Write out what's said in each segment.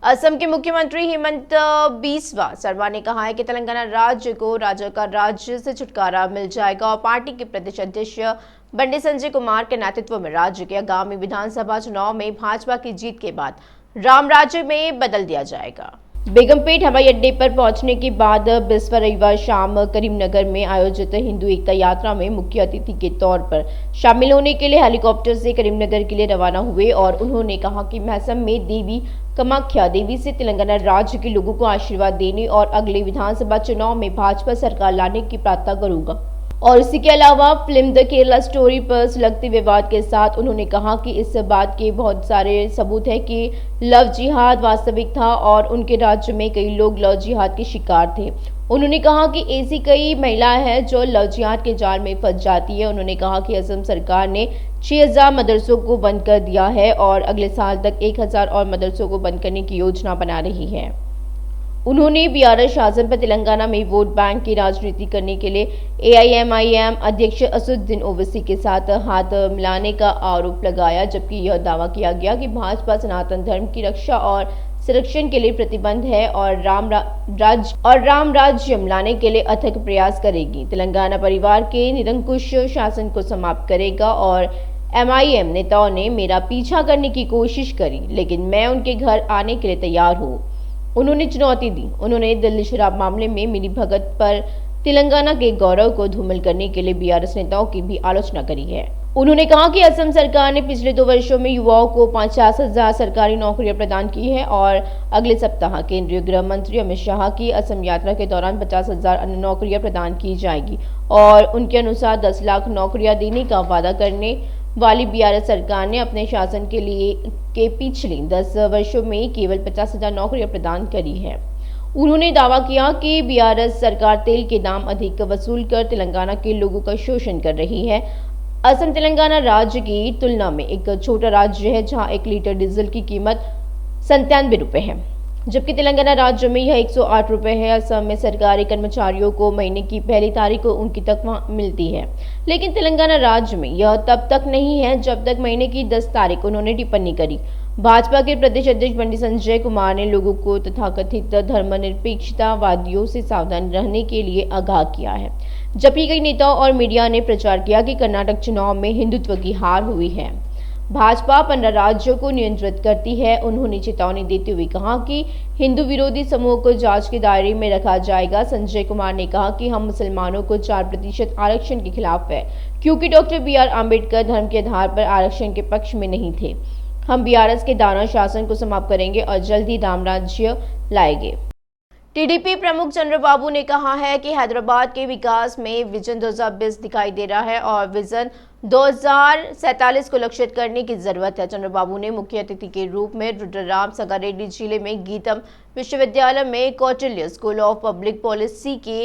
असम के मुख्यमंत्री हेमंत बिस्वा शर्मा ने कहा है कि तेलंगाना राज्य को राजा का राज्य से छुटकारा मिल जाएगा और पार्टी के प्रदेश अध्यक्ष बंडी संजय कुमार के नेतृत्व में राज्य के आगामी विधानसभा चुनाव में भाजपा की जीत के बाद राम राज्य में बदल दिया जाएगा। बेगमपेट हवाई अड्डे पर पहुंचने के बाद बिस्वा रविवार शाम करीमनगर में आयोजित हिंदू एकता यात्रा में मुख्य अतिथि के तौर पर शामिल होने के लिए हेलीकॉप्टर से करीमनगर के लिए रवाना हुए और उन्होंने कहा कि मैं असम में देवी कामाख्या देवी से तेलंगाना राज्य के लोगों को आशीर्वाद देने और अगले विधानसभा चुनाव में भाजपा सरकार लाने की प्रार्थना करूंगा। और इसी के अलावा फिल्म द केरला स्टोरी पर सुलगते विवाद के साथ उन्होंने कहा कि इस बात के बहुत सारे सबूत है कि लव जिहाद वास्तविक था और उनके राज्य में कई लोग लव जिहाद के शिकार थे। उन्होंने कहा कि ऐसी कई महिलाएं हैं जो लव जिहाद के जाल में फंस जाती है। उन्होंने कहा कि असम सरकार ने 6000 मदरसों को बंद कर दिया है और अगले साल तक 1000 और मदरसों को बंद करने की योजना बना रही है। उन्होंने बीआरएस शासन पर तेलंगाना में वोट बैंक की राजनीति करने के लिए एआईएमआईएम अध्यक्ष असदुद्दीन ओवैसी के साथ हाथ मिलाने का आरोप लगाया, जबकि यह दावा किया गया कि भाजपा सनातन धर्म की रक्षा और संरक्षण के लिए प्रतिबद्ध है और राम राज्य लाने के लिए अथक प्रयास करेगी। तेलंगाना परिवार के निरंकुश शासन को समाप्त करेगा और एमआईएम नेताओं ने मेरा पीछा करने की कोशिश करी, लेकिन मैं उनके घर आने के लिए तैयार हूँ। उन्होंने चुनौती दी। उन्होंने दिल्ली शराब मामले में मिली भगत पर तेलंगाना के गौरव को धूमिल करने के लिए बीआरएस नेताओं की भी आलोचना करी है। उन्होंने कहा कि असम सरकार ने पिछले 2 वर्षों में युवाओं को 50,000 सरकारी नौकरियां प्रदान की है और अगले सप्ताह केंद्रीय गृह मंत्री अमित शाह की असम यात्रा के दौरान 50,000 अन्य नौकरियां प्रदान की जाएगी और उनके अनुसार 10 लाख नौकरियां देने का वादा करने वाली बीआरएस सरकार ने अपने शासन के पिछले 10 वर्षों में केवल 50,000 नौकरियां प्रदान करी है। उन्होंने दावा किया कि बीआरएस सरकार तेल के दाम अधिक वसूल कर तेलंगाना के लोगों का शोषण कर रही है। असम तेलंगाना राज्य की तुलना में एक छोटा राज्य है जहां 1 लीटर डीजल की कीमत 97 रुपए है, जबकि तेलंगाना राज्य में यह 108 रुपए है। असम में सरकारी कर्मचारियों को महीने की पहली तारीख को उनकी तनख्वाह मिलती है, लेकिन तेलंगाना राज्य में यह तब तक नहीं है जब तक महीने की 10 तारीख। उन्होंने टिप्पणी करी। भाजपा के प्रदेश अध्यक्ष बंडी संजय कुमार ने लोगों को तथाकथित धर्मनिरपेक्षतावादियों से सावधान रहने के लिए आगाह किया है, जबकि कई नेताओं और मीडिया ने प्रचार किया कि कर्नाटक चुनाव में हिंदुत्व की हार हुई है। भाजपा 15 राज्यों को नियंत्रित करती है। उन्होंने चेतावनी देते हुए कहा कि हिंदू विरोधी समूह को जांच के दायरे में रखा जाएगा। संजय कुमार ने कहा कि हम मुसलमानों को 4% आरक्षण के खिलाफ है, क्योंकि डॉक्टर BR अम्बेडकर धर्म के आधार पर आरक्षण के पक्ष में नहीं थे। हम बीआरएस के दानव शासन को समाप्त करेंगे और जल्द ही राम राज्य लाएंगे। टीडीपी प्रमुख चंद्रबाबू ने कहा है कि हैदराबाद के विकास में विजन 2020 दिखाई दे रहा है और विजन 2047 को लक्षित करने की जरूरत है। चंद्रबाबू ने मुख्य अतिथि के रूप में रुद्रराम संगारेड्डी जिले में गीतम विश्वविद्यालय में Kautilya school of public policy के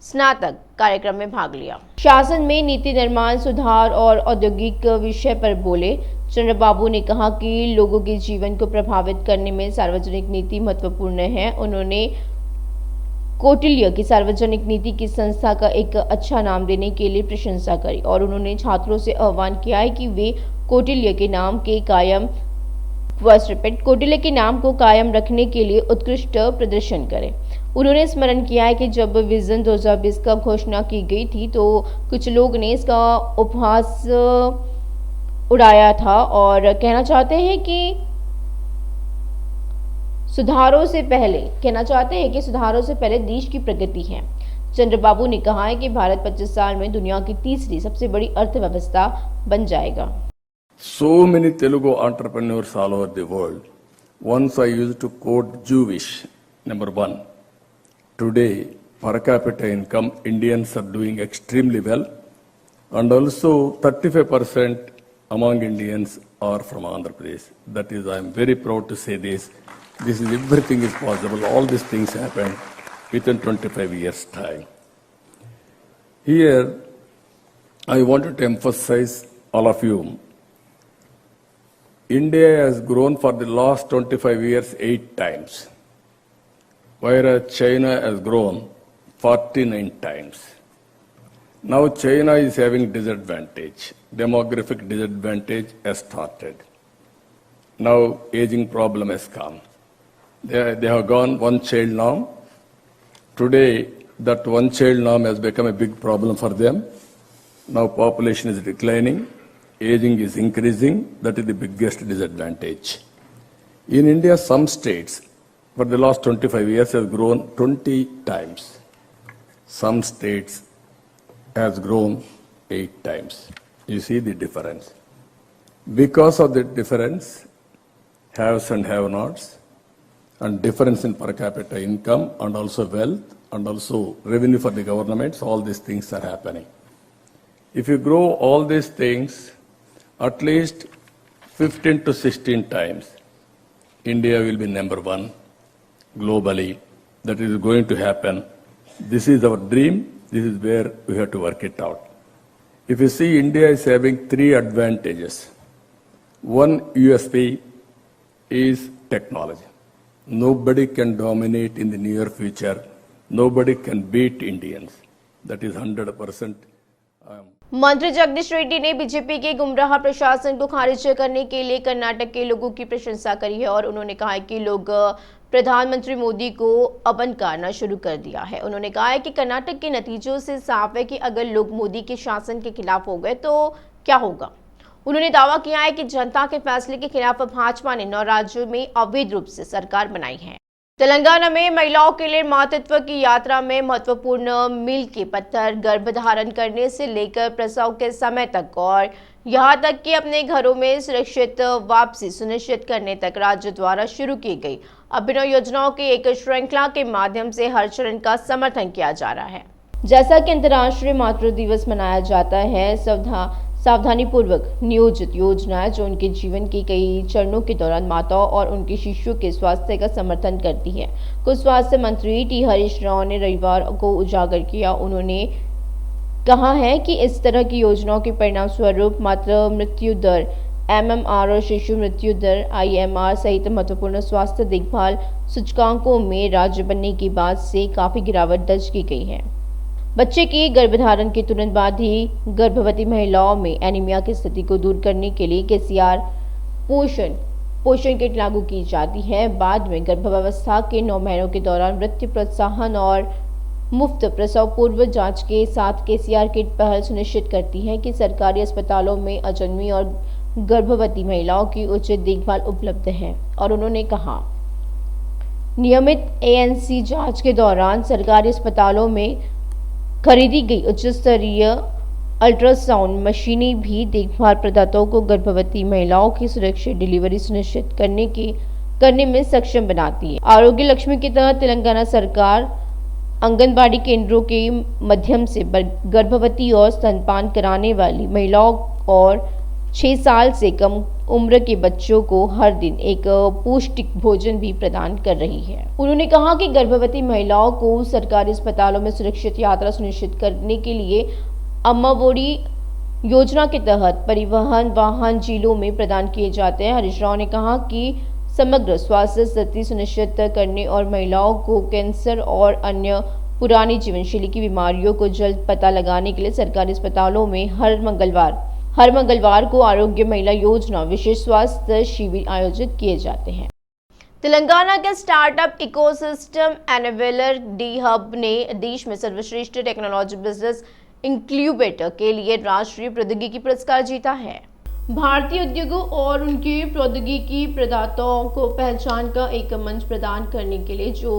स्नातक कार्यक्रम में भाग लिया। शासन में नीति निर्माण, सुधार और औद्योगिक विषय पर बोले। चंद्रबाबू ने कहा कि लोगों के जीवन को प्रभावित करने में सार्वजनिक नीति महत्वपूर्ण है। उन्होंने कौटिल्य की सार्वजनिक नीति की संस्था का एक अच्छा नाम देने के लिए प्रशंसा करी और उन्होंने छात्रों से आह्वान किया है कि वे कौटिल्य के नाम को कायम रखने के लिए उत्कृष्ट प्रदर्शन करें। उन्होंने स्मरण किया है कि जब विजन 2020 का घोषणा की गई थी तो कुछ लोग ने इसका उपहास उड़ाया था और कहना चाहते हैं कि सुधारों से पहले देश की प्रगति है। चंद्रबाबू ने कहा है कि भारत 25 साल में दुनिया की तीसरी सबसे बड़ी अर्थव्यवस्था बन जाएगा। So many Telugu entrepreneurs all over the world. Once I used to quote Jewish, number 1. Today, per capita income, Indians are doing extremely well, and also 35% among Indians are from Andhra Pradesh. That is, I am very proud to say this. Everything is possible. All these things happen within 25 years' time. Here, I wanted to emphasize all of you. India has grown for the last 25 years 8 times, whereas China has grown 49 times. Now China is having disadvantage. Demographic disadvantage has started. Now aging problem has come. They have gone one child norm. Today, that one child norm has become a big problem for them. Now population is declining, aging is increasing. That is the biggest disadvantage. In India, some states for the last 25 years have grown 20 times. Some states has grown 8 times. You see the difference. Because of the difference, haves and have-nots, and difference in per capita income, and also wealth, and also revenue for the governments, all these things are happening. If you grow all these things, at least 15 to 16 times, India will be number one globally. That is going to happen. This is our dream. This is where we have to work it out. If you see, India is having 3 advantages. One USP is technology. Nobody can dominate in the near future. Nobody can beat Indians. That is 100%. मंत्री जगदीश रेड्डी ने BJP के गुमराह प्रशासन को खारिज करने के लिए कर्नाटक के लोगों की प्रशंसा करी है और उन्होंने कहा है कि लोग प्रधानमंत्री मोदी को अपनकारना शुरू कर दिया है। उन्होंने कहा है कि कर्नाटक के नतीजों से साफ है कि अगर लोग मोदी के शासन के खिलाफ हो गए तो क्या होगा। उन्होंने दावा किया है कि जनता के फैसले के खिलाफ भाजपा ने 9 राज्यों में अवैध रूप से सरकार बनाई है। तेलंगाना में महिलाओं के लिए मातृत्व की यात्रा में महत्वपूर्ण मील के पत्थर गर्भधारण करने से लेकर प्रसव के समय तक और यहां तक कि अपने घरों में सुरक्षित वापसी सुनिश्चित करने तक राज्य द्वारा शुरू की गई अभिनव योजनाओं की एक श्रृंखला के माध्यम से हर चरण का समर्थन किया जा रहा है। जैसा कि अंतर्राष्ट्रीय मातृ दिवस मनाया जाता है, सावधानी पूर्वक नियोजित योजनाएं जो उनके जीवन के कई चरणों के दौरान माताओं और उनके शिशुओं के स्वास्थ्य का समर्थन करती है। कुछ स्वास्थ्य मंत्री टी हरीश राव ने रविवार को उजागर किया। उन्होंने कहा है कि इस तरह की योजनाओं के परिणाम स्वरूप मातृ मृत्यु दर MMR और शिशु मृत्यु दर IMR सहित महत्वपूर्ण स्वास्थ्य देखभाल सूचकांकों में राज्य बनने के बाद से काफी गिरावट दर्ज की गई है। बच्चे की गर्भधारण के तुरंत बाद ही गर्भवती महिलाओं में एनीमिया की स्थिति को दूर करने के लिए KCR पोषण किट लागू की जाती है। बाद में गर्भावस्था के 9 महीनों के दौरान मृत्यु प्रोत्साहन और मुफ्त प्रसव पूर्व जांच के साथ KCR किट पहल सुनिश्चित करती है कि सरकारी अस्पतालों में अजन्मी और गर्भवती महिलाओं की उचित देखभाल उपलब्ध है। और उन्होंने कहा, नियमित ANC जांच के दौरान सरकारी अस्पतालों में खरीदी गई उच्च स्तरीय अल्ट्रासाउंड मशीनें भी देखभाल प्रदाताओं को गर्भवती महिलाओं की सुरक्षित डिलीवरी सुनिश्चित करने में सक्षम बनाती है। आरोग्य लक्ष्मी के तहत तेलंगाना सरकार आंगनबाड़ी केंद्रों के माध्यम से गर्भवती और स्तनपान कराने वाली महिलाओं और 6 साल से कम उम्र के बच्चों को हर दिन एक पौष्टिक भोजन भी प्रदान कर रही है। उन्होंने कहा कि गर्भवती महिलाओं को सरकारी अस्पतालों में सुरक्षित यात्रा सुनिश्चित करने के लिए अम्मा बोडी योजना के तहत परिवहन वाहन जिलों में प्रदान किए जाते हैं। हरीश राव ने कहा कि समग्र स्वास्थ्य स्थिति सुनिश्चित करने और महिलाओं को कैंसर और अन्य पुरानी जीवनशैली की बीमारियों को जल्द पता लगाने के लिए सरकारी अस्पतालों में हर मंगलवार को आरोग्य महिला योजना विशेष स्वास्थ्य शिविर आयोजित किए जाते हैं। तेलंगाना के startup ecosystem enabler D hub ने देश में सर्वश्रेष्ठ टेक्नोलॉजी बिजनेस इंक्यूबेटर के लिए राष्ट्रीय प्रौद्योगिकी पुरस्कार जीता है। भारतीय उद्योगों और उनके प्रौद्योगिकी प्रदाताओं को पहचान का एक मंच प्रदान करने के लिए जो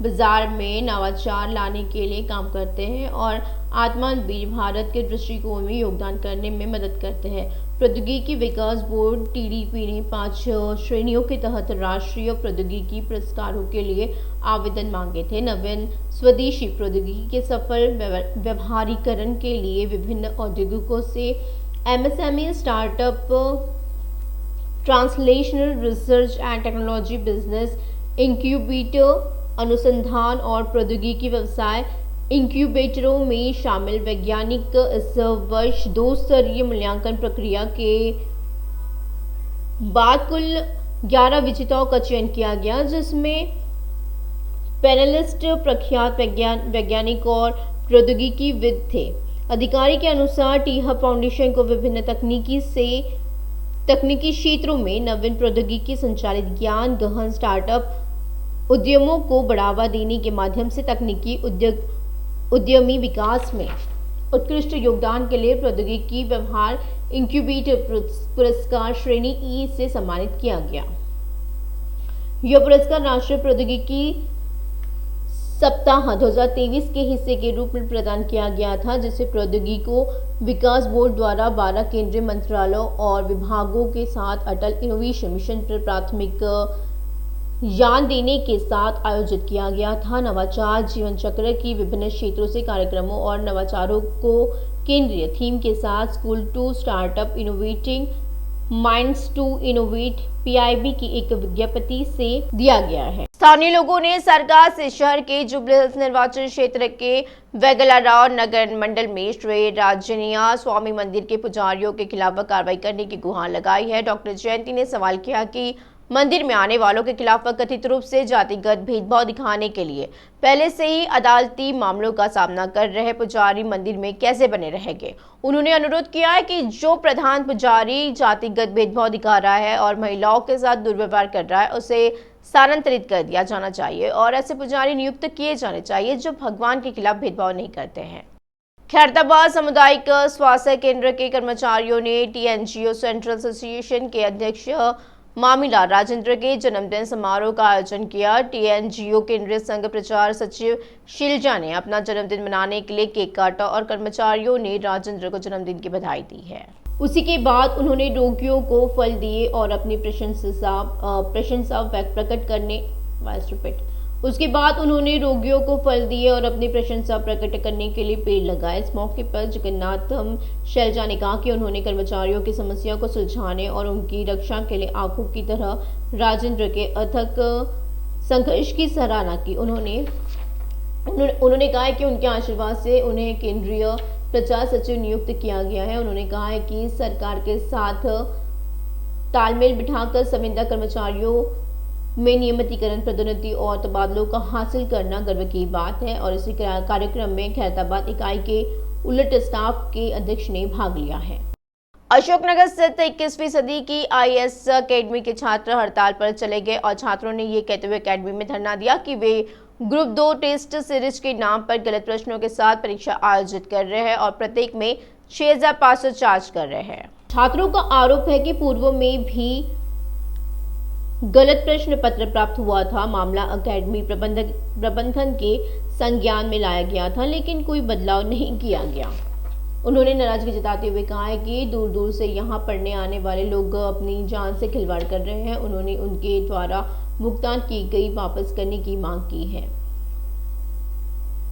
बाजार में नवाचार लाने के लिए काम करते हैं और आत्मनिर्भर भारत के दृष्टिकोण में योगदान करने में मदद करते हैं। प्रौद्योगिकी विकास बोर्ड TDP ने 5 श्रेणियों के तहत राष्ट्रीय प्रौद्योगिकी पुरस्कारों के लिए आवेदन मांगे थे। नवीन स्वदेशी प्रौद्योगिकी के सफल व्यवहारीकरण के लिए विभिन्न औद्योगिकों से MSME startup translational research and technology business incubator अनुसंधान और प्रौद्योगिकी व्यवसाय इंक्यूबेटरों में शामिल वैज्ञानिक इस वर्ष 2 स्तरीय मूल्यांकन प्रक्रिया के बाद कुल 11 विजेताओं का चयन किया गया, जिसमें पैनलिस्ट प्रख्यात वैज्ञानिक और प्रौद्योगिकीविद थे। अधिकारी के अनुसार टी हब फाउंडेशन को विभिन्न तकनीकी क्षेत्रों में नवीन प्रौद्योगिकी संचालित ज्ञान गहन स्टार्टअप उद्यमों को बढ़ावा देने के माध्यम से तकनीकी उद्यमी विकास में उत्कृष्ट योगदान के लिए प्रौद्योगिकी व्यवहार इंक्यूबेटर पुरस्कार श्रेणी ई से सम्मानित किया गया। यह पुरस्कार राष्ट्रीय प्रौद्योगिकी सप्ताह 2023 के हिस्से के रूप में प्रदान किया गया था, जिसे प्रौद्योगिकी विकास बोर्ड द्वारा 12 केंद्रीय मंत्रालयों और विभागों के साथ अटल इनोवेशन मिशन पर प्राथमिक ज्ञान देने के साथ आयोजित किया गया था। नवाचार जीवन चक्र की विभिन्न क्षेत्रों से कार्यक्रमों और नवाचारों को केंद्रीय थीम के साथ school to startup innovating minds to innovate PIB की एक विज्ञप्ति से दिया गया है। स्थानीय लोगों ने सरकार से शहर के जुबली हिल्स निर्वाचन क्षेत्र के वेगलाराव नगर मंडल में श्री राजनिया स्वामी मंदिर के पुजारियों के खिलाफ कार्रवाई करने की गुहार लगाई है। डॉक्टर जयंती ने सवाल किया कि मंदिर में आने वालों के खिलाफ कथित रूप से जातिगत भेदभाव दिखाने के लिए पहले से ही अदालती मामलों का सामना कर रहे पुजारी मंदिर में कैसे बने रहेंगे। उन्होंने अनुरोध किया है कि जो प्रधान पुजारी जातिगत भेदभाव दिखा रहा है और महिलाओं के साथ दुर्व्यवहार कर रहा है, उसे स्थानांतरित कर दिया जाना चाहिए और ऐसे पुजारी नियुक्त किए जाने चाहिए जो भगवान के खिलाफ भेदभाव नहीं करते हैं। खैरताबाद सामुदायिक स्वास्थ्य केंद्र के कर्मचारियों ने टीएनजीओ सेंट्रल एसोसिएशन के अध्यक्ष मामिला राजेंद्र के जन्मदिन समारोह का आयोजन किया। टीएनजीओ केंद्रीय संघ प्रचार सचिव शिलजा ने अपना जन्मदिन मनाने के लिए केक काटा और कर्मचारियों ने राजेंद्र को जन्मदिन की बधाई दी है। उसी के बाद उन्होंने रोगियों को फल दिए और अपनी प्रशंसा प्रकट करने उसके बाद उन्होंने रोगियों को फल दिए और अपनी प्रशंसा प्रकट करने के लिए पेड़ लगाए। इस मौके पर जगन्नाथम शैलजा ने कहा कि उन्होंने कर्मचारियों की समस्या को सुलझाने और उनकी रक्षा के लिए आंखों की तरह राजेंद्र के अथक संघर्ष की सराहना की। उन्होंने कहा कि उनके आशीर्वाद से उन्हें केंद्रीय प्रचार सचिव नियुक्त किया गया है। उन्होंने कहा है कि सरकार के साथ तालमेल बिठाकर संविदा कर्मचारियों में नियमितीकरण, पदोन्नति और तबादलों का हासिल करना गर्व की बात है और इसी कार्यक्रम में खैरताबाद इकाई के उलट स्टाफ के अध्यक्ष ने भाग लिया है। अशोकनगर स्थित 21वीं सदी की आईएएस अकेडमी के छात्र हड़ताल पर चले गए और छात्रों ने ये कहते हुए अकेडमी में धरना दिया कि वे ग्रुप 2 टेस्ट सीरीज के नाम पर गलत प्रश्नों के साथ परीक्षा आयोजित कर रहे हैं और प्रत्येक में 6500 चार्ज कर रहे हैं। छात्रों का आरोप है कि पूर्व में भी गलत प्रश्न पत्र प्राप्त हुआ था। मामला अकेडमी प्रबंधन के संज्ञान में लाया गया था, लेकिन कोई बदलाव नहीं किया गया। उन्होंने नाराजगी जताते हुए कहा है कि दूर दूर से यहां पढ़ने आने वाले लोग अपनी जान से खिलवाड़ कर रहे हैं। उन्होंने उनके द्वारा भुगतान की गई वापस करने की मांग की है।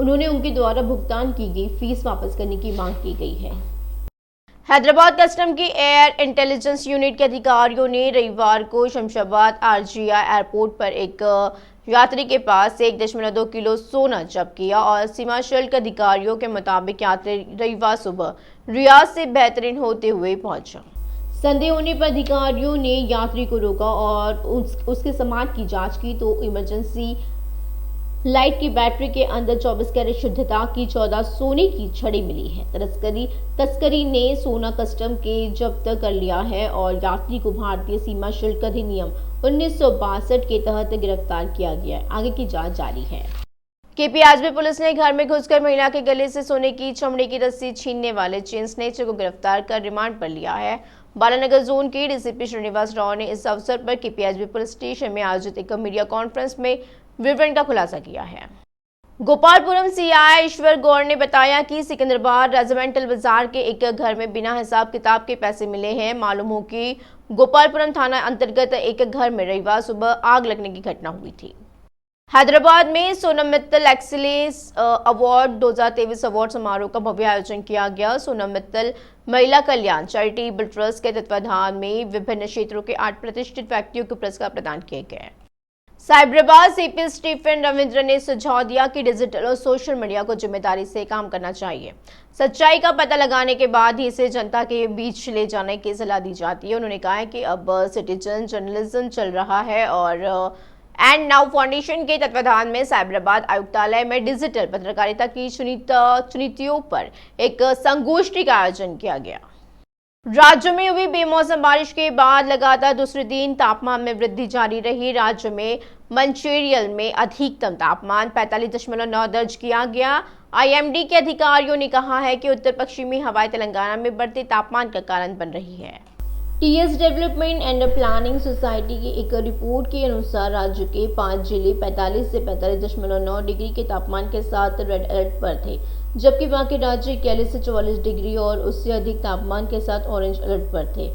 उन्होंने उनके द्वारा भुगतान की गई फीस वापस करने की मांग की गई है। हैदराबाद कस्टम की एयर इंटेलिजेंस यूनिट के अधिकारियों ने रविवार को शमशाबाद आरजीआई एयरपोर्ट पर एक यात्री के पास से 1.2 किलो सोना जब्त किया और सीमा शुल्क अधिकारियों के मुताबिक यात्री रविवार सुबह रियाद से बेहतरीन होते हुए पहुंचा। संदेह होने पर अधिकारियों ने यात्री को रोका और उसके सामान की जांच की तो इमरजेंसी लाइट की बैटरी के अंदर 24 कैरेट शुद्धता की 14 सोने की छड़ी मिली है। तस्करी ने सोना कस्टम के जब्त कर लिया है और यात्री को भारतीय सीमा शुल्क अधिनियम 1962 के तहत गिरफ्तार किया गया है। आगे की जांच जारी है। केपीएचबी पुलिस ने घर में घुसकर महिला के गले से सोने की चमड़े की रस्सी छीनने वाले चेन स्नेचर को गिरफ्तार कर रिमांड पर लिया है। बालानगर जोन के डीसीपी श्रीनिवास राव ने इस अवसर पर केपीएचबी पुलिस स्टेशन में आयोजित एक मीडिया कॉन्फ्रेंस में विवरण का खुलासा किया है। गोपालपुरम सीआई ईश्वर गौर ने बताया कि सिकंदराबाद रेजिमेंटल बाजार के एक घर में बिना हिसाब किताब के पैसे मिले हैं। मालूम हो कि गोपालपुरम थाना अंतर्गत एक घर में रविवार सुबह आग लगने की घटना हुई थी। हैदराबाद में Sonam Mittal excellence award 2023 award समारोह का भव्य आयोजन किया गया। सोनम मित्तल महिला कल्याण चैरिटेबल ट्रस्ट के तत्वाधान में विभिन्न क्षेत्रों के 8 प्रतिष्ठित व्यक्तियों को पुरस्कार प्रदान किए गए। साइबराबाद सीपी स्टीफन रविंद्र ने सुझाव दिया कि डिजिटल और सोशल मीडिया को जिम्मेदारी से काम करना चाहिए। सच्चाई का पता लगाने के बाद ही इसे जनता के बीच ले जाने की सलाह दी जाती है। उन्होंने कहा है कि अब सिटीजन जर्नलिज्म चल रहा है और एंड नाउ फाउंडेशन के तत्वाधान में साइबराबाद आयुक्तालय में डिजिटल पत्रकारिता की चुनौतियों पर एक संगोष्ठी का आयोजन किया गया। राज्य में हुई बेमौसम बारिश के बाद लगातार दूसरे दिन तापमान में वृद्धि जारी रही। राज्य में मंचेरियल में अधिकतम तापमान 45.9 दर्ज किया गया। आईएमडी के अधिकारियों ने कहा है कि उत्तर पश्चिमी हवाएं तेलंगाना में बढ़ते तापमान का कारण बन रही है। TS development and planning society की एक रिपोर्ट के अनुसार राज्य के 5 जिले 45 से 45.9 डिग्री के तापमान के साथ रेड अलर्ट पर थे, जबकि बाकी राज्य 41 से 44 डिग्री और उससे अधिक तापमान के साथ ऑरेंज अलर्ट पर थे।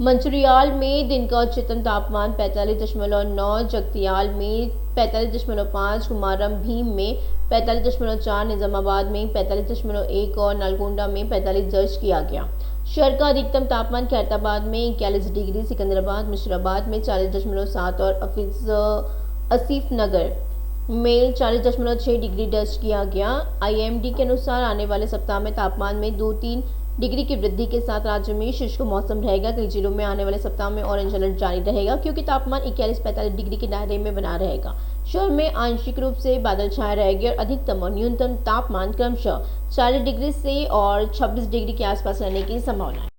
मंचरियाल में दिन का उच्चतम तापमान 45.9, जगतियाल में 45.5, कुमारम भीम में 45.4, निजामाबाद में 45.1 और नलगोंडा में 45 दर्ज किया गया। शहर का अधिकतम तापमान खैरताबाद में 41 डिग्री, सिकंदराबाद मुशीराबाद में 40.7 और आसिफ नगर में 40.6 डिग्री दर्ज किया गया। आईएमडी के अनुसार आने वाले सप्ताह में तापमान में 2-3 डिग्री की वृद्धि के साथ राज्य में शुष्क मौसम रहेगा। कई जिलों में आने वाले सप्ताह में ऑरेंज अलर्ट जारी रहेगा, क्योंकि तापमान 41-45 डिग्री के दायरे में बना रहेगा। शहर में आंशिक रूप से बादल छाए रहेंगे और अधिकतम और न्यूनतम तापमान क्रमशः 40 डिग्री से और 26 डिग्री के आसपास रहने की संभावना है।